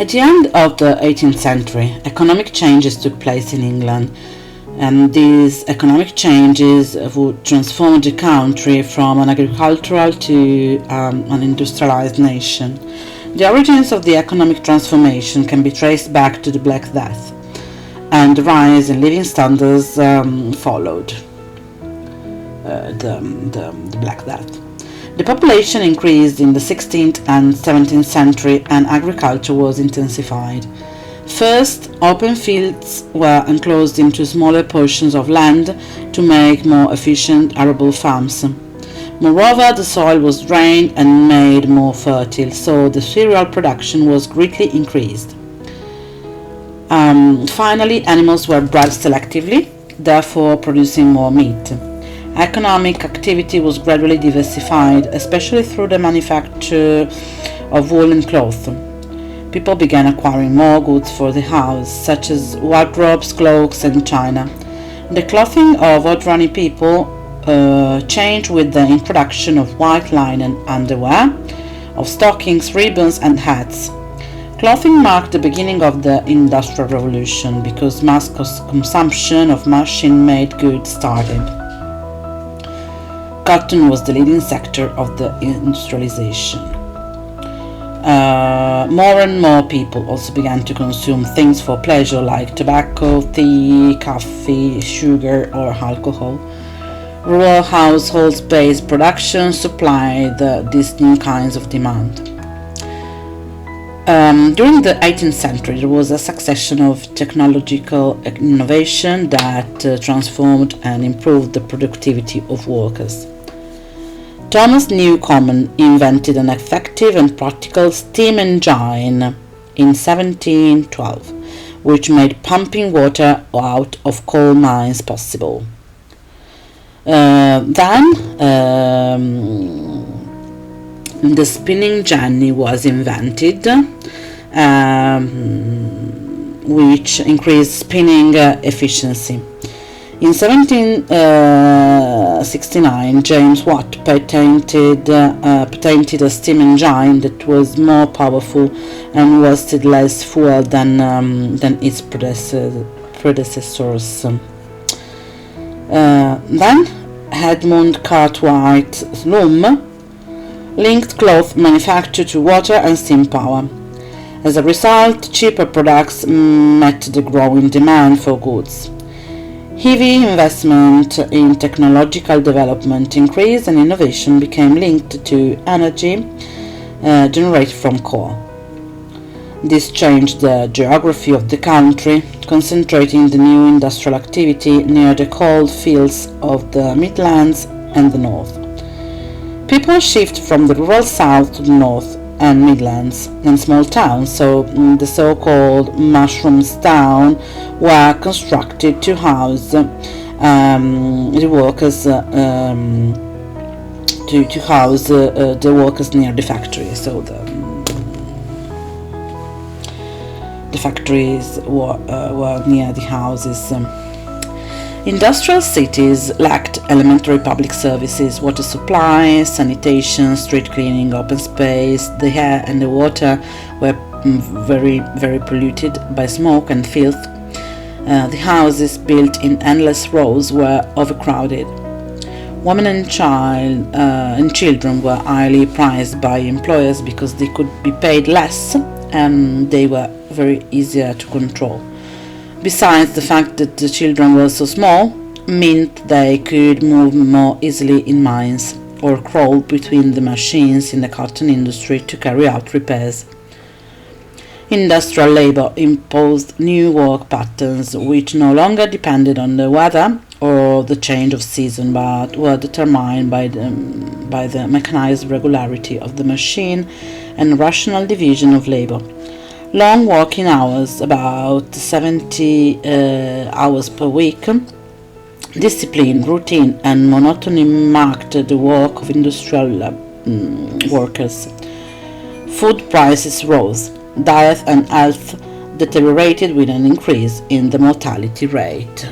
At the end of the 18th century, economic changes took place in England, and these economic changes would transform the country from an agricultural to an industrialized nation. The origins of the economic transformation can be traced back to the Black Death, and the rise in living standards followed the Black Death. The population increased in the 16th and 17th century, and agriculture was intensified. First, open fields were enclosed into smaller portions of land to make more efficient arable farms. Moreover, the soil was drained and made more fertile, so the cereal production was greatly increased. Finally, animals were bred selectively, therefore producing more meat. Economic activity was gradually diversified, especially through the manufacture of wool and cloth. People began acquiring more goods for the house, such as wardrobes, cloaks, and china. The clothing of ordinary people changed with the introduction of white linen underwear, of stockings, ribbons, and hats. Clothing marked the beginning of the Industrial Revolution because mass consumption of machine-made goods started. Cotton was the leading sector of the industrialization. More and more people also began to consume things for pleasure like tobacco, tea, coffee, sugar, or alcohol. Rural households-based production supplied these new kinds of demand. During the 18th century, there was a succession of technological innovation that transformed and improved the productivity of workers. Thomas Newcomen invented an effective and practical steam engine in 1712, which made pumping water out of coal mines possible. Then the spinning jenny was invented, which increased spinning efficiency. In 1769, James Watt patented a steam engine that was more powerful and wasted less fuel than its predecessors. Then Edmund Cartwright's loom linked cloth manufacture to water and steam power. As a result, cheaper products met the growing demand for goods. Heavy investment in technological development increased, and innovation became linked to energy generated from coal. This changed the geography of the country, concentrating the new industrial activity near the coal fields of the Midlands and the North. People shift from the rural south to the north and Midlands and small towns, so the so-called mushrooms town were constructed to house the workers the workers near the factory. So the factories were near the houses. Industrial cities lacked elementary public services, water supply, sanitation, street cleaning, open space. The air and the water were very, very polluted by smoke and filth. The houses built in endless rows were overcrowded. Women and children were highly prized by employers because they could be paid less and they were very easier to control. Besides, the fact that the children were so small meant they could move more easily in mines or crawl between the machines in the cotton industry to carry out repairs. Industrial labor imposed new work patterns which no longer depended on the weather or the change of season, but were determined by the mechanized regularity of the machine and rational division of labor. Long working hours, about 70 hours per week, discipline, routine, and monotony marked the work of industrial workers. Food prices rose. Diet and health deteriorated with an increase in the mortality rate.